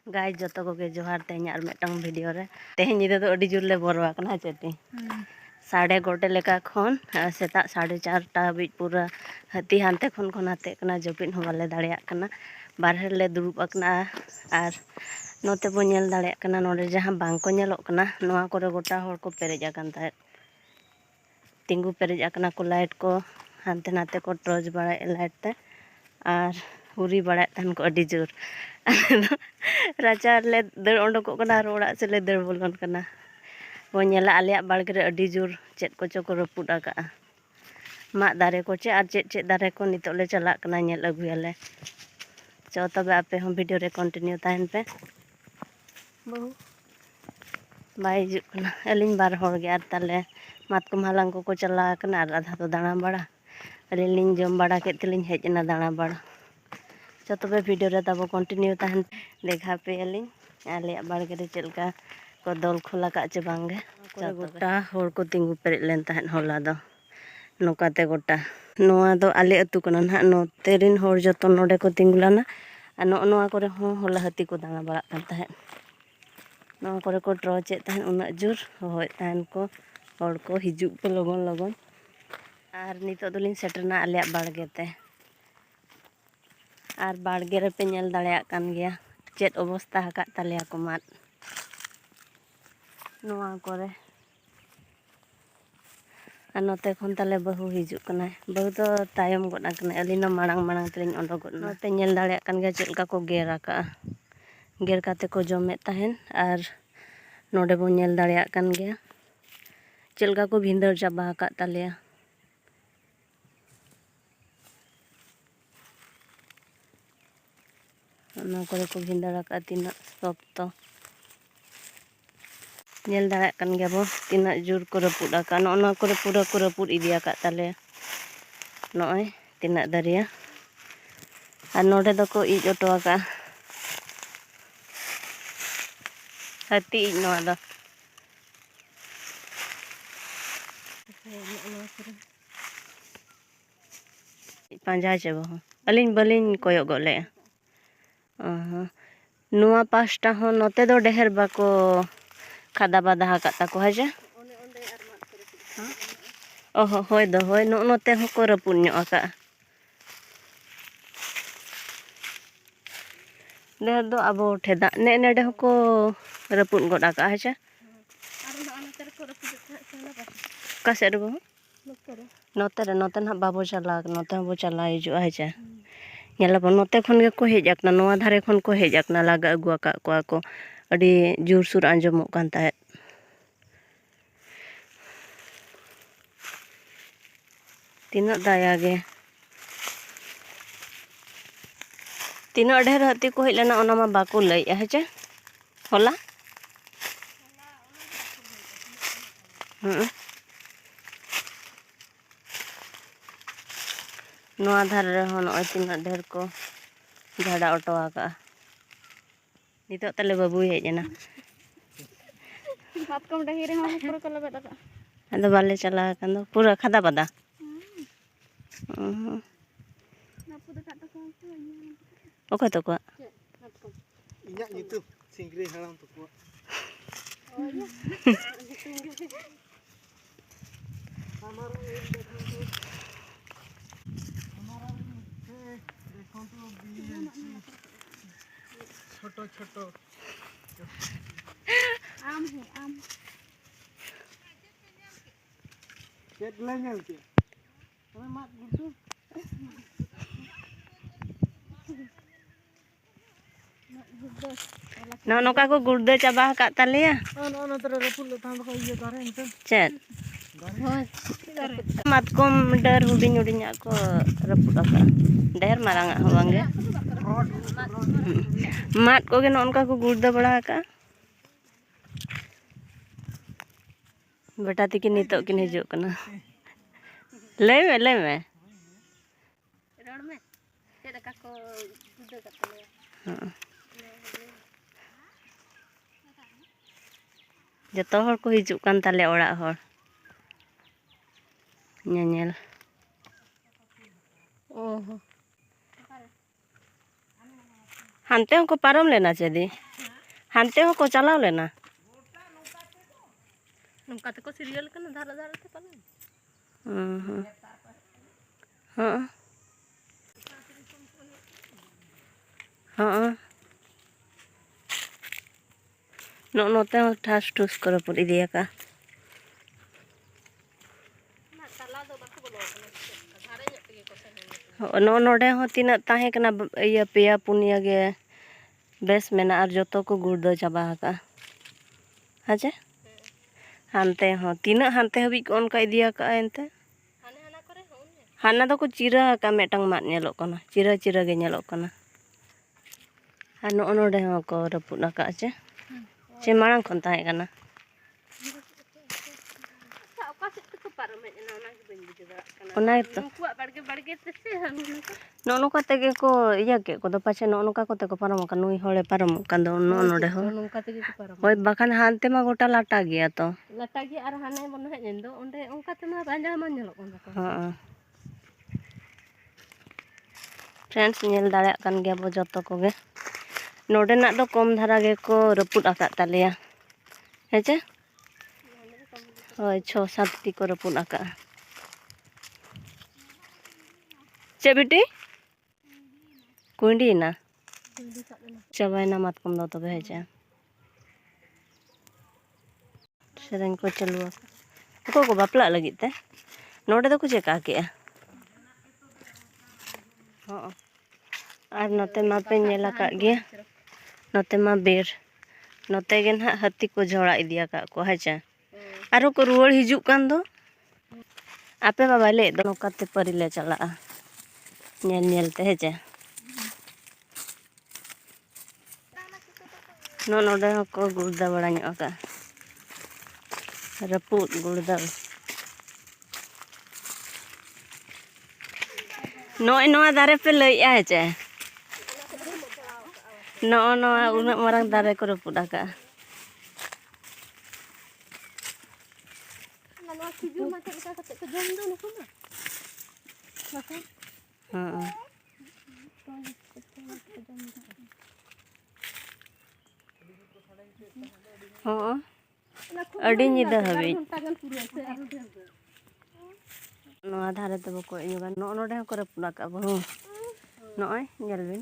गाय जो को जोहार तेज और मिट्टन भिडियो रे तेज नीदा तो अड़ी जोर ले बरवा कना चेटी 5:30 लेका खन सेता 4:30 हाबी पूरा हाथी हानते खन खन हाते कना जपिन हो बाले दाड़िया कना बारहे ले दुड़ुब अकना और नोते बो नेल दाड़िया कना नोडे जहां बांग को नेलोग कना नोआ कोरे गोटा होड़ को पेरेज आकन ताहे तिंगु पेरेज आकना को लाइट को हानते नाते को टॉर्च बाड़ाय लाइट ते और हुरी बाड़ाय तहन को अड़ी जोर राचा ले दर ओंडको कना रोड़ा से ले दर बोलन कना वो नेला आलिया बाड़गे रे अड़ी जोर चेत कोचो को रपुड आका मा दारे को चे और चेत दारे को नितो ले चला कना नेल अगुयाले चो तबे आपे हम वीडियो रे कंटिन्यू ताहन पे बहु बाय हिजुग कना अलिन बार होड़ गे और ताले मातकम हालांग को चला कना और आधा तो दाणा बाड़ा अलिन लिन जम बाड़ा के तेलिन हेज ना दाणा बाड़ा चो तबे वीडियो रे तब कंटिन्यू ताहन देखा पे अलिन आलिया बाड़गे रे चलका को दल खोला का चे बांगे गोटा होड़ को तिंगु पेरेज लेन ताहन होला दो नोकाते गोटा नोआ दो आले अतु कना ना नोते रिन होड़ जतो नोडे को तिंगुलाना और नोआ करे हो होला हाथी को दाणा बाड़ा कन ताहन नोआ करे को ट्रॉचेत ताहन उना जोर होय ताहन को होड़ को हिजुग पे लगन लगन और नितो दोलिन सेटरना आलिया बाड़गे ते और बाड़गे रे पे नेल दाड़िया कान गया चेत अवस्था हका तालिया को मात नोआ करे और नोते खन ताले बहु हिजुग कना बहु तो तायम गोना कना अलिनो माड़ांग माड़ांग तेलिन ओंडोगोट नोते नेल दाड़िया कान गया चेलका को गेर आका गेर काते को जमेत ताहन और नोडे बो नेल दाड़िया कान गया चेलका को भिंदर चाबा हका तालिया ना करे को भिंदर आका तीना शक्तो नेल दाड़िया कान गया बो तीना जोर को रपुड आका नोना करे पूरा को रपुड इदी आका ताले नोय तीना दारिया और नोडे दको इज ऑटो आका हाथी इज नोआ दो पांजा चबो अलिन बलिन कोयो गोले नुआ पास्टा हो नोते दो डेहर बाको खादा बादा हका ताको हजे ओहो होय दो होय नोते हो को रपुड न्यो आका डेहर दो अबो ठेदा ने नेडे हो को रपुड गोड आका हजे कासे रे बो नोते ना बाबो चला नोते बो चला हिजु हजे नेलाबो नोते खन गे को हेज आकना नोआ धारे खन को हेज आकना लागा अगु आका को अड़ी जोर सुर आंजमो कान ताहे तीना दाया गे तीना ढेर हाथी को हेज लेना ओना मा बाको लई हेजे होला नोआ धारे रे हो नय तीना ढेर को झाड़ा ऑटो आका नितो तले बाबू हेज ना मातकम डही रे हम पूरा को लबेट आका अदो बाले चला कान दो पूरा खादा बादा ओके तो को इया नितु सिंगरी हालाम तो को हमारा देखो तो छोटो छोटो आम है आम चेत लेंगल के हमें मात गुडू नो नोका को गुर्दे चाबा हका तालिया नो तरे रपुल थाम को इयो दारे इनते चेत मातकम डर हुडिन हुडिन को रपुड आका ढेर मारांगा हो बांगे मात को गे नोनका को गुर्दे बड़ा आका बेटा तिकी नितो किन हिजु कना ले में रोड में चेद का को गुर्दे कतले जतो हर को हिजु कान ताले ओड़ा हर नेल ओहो हानते को पारम लेना चेदी हानते हो को चलाव लेना नौका ते को सीरियल कना धारा धारा ते पाले हाँ हाँ नोते हो ठास ठूस कर रपुट इदिया का नोडे हो तीना ताहे कना इया पेया पुनिया गे बेस मेना और जतो को गुर्दो चाबा का हाजे हानते हो तीना हानते हबी को उनका इदिया का एनते हाना दो को चिरा का मेटंग मात नेलो कना चिरा चिरा गे नेलो कना और नोडे हो को रपुट का चे चे मांग खन ताहे कना नौका तेगे को इया के को दो पाछे नौका को ते को पारम का नुई होले पारम का दो नोडे हो नौका तेगे को पारम होय बाखान हानते मा गोटा लाटा गया तो लाटा गया और हाने बन हेज दो ओंडे ओंका ते मा बांजा मा नेलो को हां फ्रेंड्स नेल दाड़े कान गया बो जतो को गे नोडे ना दो कम धारा गे को रपुट आका तालिया हेचे होय 6-7 टी को रपुट आका चे बेटी कुंडी ना चाबायना मातकम दो तबे हेचे सेरेन को चलुआ को बापला लगी ते नोडे दो को चेका के हां और नोते मा पे नेला का गया नोते मा बेर नोते गे ना हाथी को झोड़ा इदिया का को हेचे आरो को रुवड़ हिजु कान दो आपे बाबा ले दो नोकाते परी ले चला नेल नेल ते हेचे नोडे को गुर्दा बड़ा ᱧᱚᱜ का रपुट गुर्दा नोय नोआ दारे पे लई हेचे नोआ उना मारंग दारे को रपुट का हाँ अड़ी निदा हबी नोआ धारे ते बको इयोगा नोडे को रपुट का बहु नोय नेल बिन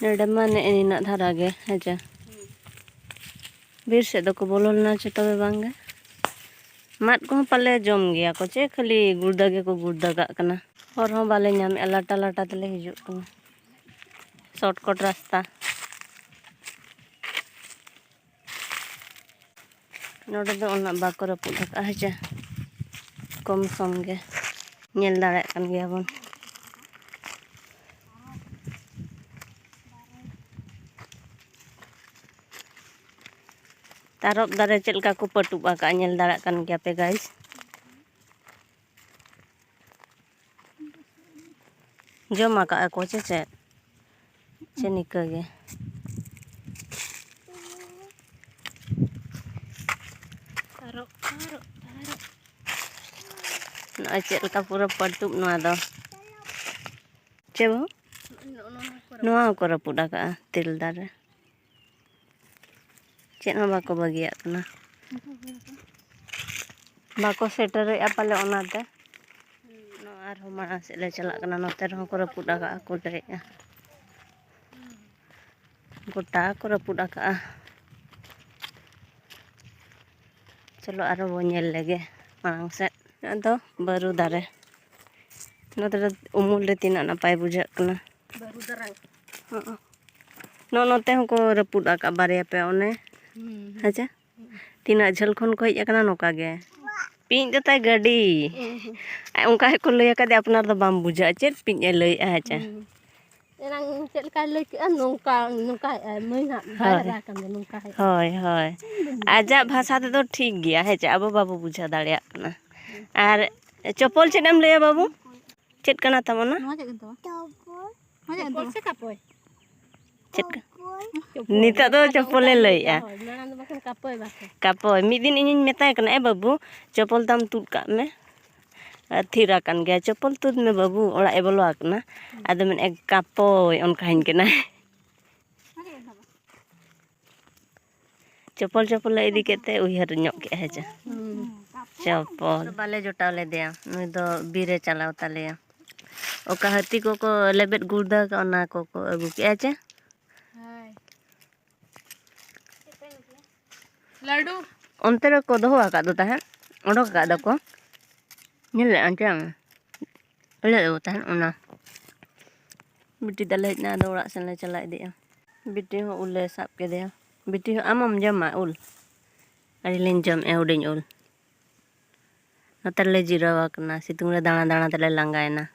नोडे माने इना धारा गे हेचे बीर से दो को बोलना चे तबे बांगे मात को पाले जम गया को चे खाली गुर्दा गे को गुर्दा का कना और हो बाले नाम लाटा लाटा तले हिजु कना शॉर्टकट रास्ता नोडे दो ओना बाको रपुट का हेचे कम सम गे नेल दाड़े कान गया बन तारप दारे चलका को पटुबा का नेल दाड़ा कान गया पे गाइस जमा का को चे निका गे तारप ना चलका पूरा पटुब नवा दो चे बो नवा को रपुट का तिल दारे चेन बाको बगिया कना बाको सेटर पाले ओनाते और माड़ा से ले चला कना नोते रहो को रपुट का को दे गोटा को रपुट का चलो आरो बो नेल लेगे मांग से तो बारू दारे नोते उमुल रे तीना नापाय बुझा कना बारू दारा नोते को रपुट का बारे पे ओने अच्छा तीना झल खन को हेज कना नोका गे पिंज दो ताई गाड़ी उनका को लय का दे अपना दो बाम बुझा चेत पिंज ए लय अच्छा एरंग चेल का लय के नोका नोका मई ना बारा कन नोका है होय होय आजा भाषा ते तो ठीक गया है चे अब बाबू बुझा दाड़िया कना और चप्पल चेदम लय बाबू चेत कना तमना नो चेत तो चप्पल से कापोय चेत निता तो चप्पल लय कापोय मी दिन इन मेताय कना ए बाबू चप्पल दाम तुद का में थीरा कान गया चप्पल तुद में बाबू ओड़ा ए बोलो आकना आदो में एक कापोय उनका हिन केना चप्पल चप्पल ले इदी केते उहर ᱧᱚᱜ के है चप्पल बाले जोटाव लेदेया नुई दो बीरे चलाव तालेया ओका हाथी को लेबेट गुर्दा का ओना को अगु के चे लाडू onte रे को दोहो आका दो ताहे ओडोक का दको नेले अंचाम ले दो ताहे ओना बिटी दले ना दो ओड़ा सेन ले चला इदिया बिटी हो उले साब के देया बिटी हो आमम जमा उल अड़ी लिन जम ए उडिन उल नतर ले जिरावा कना सितुंग रे दाना दाना तले लांगायना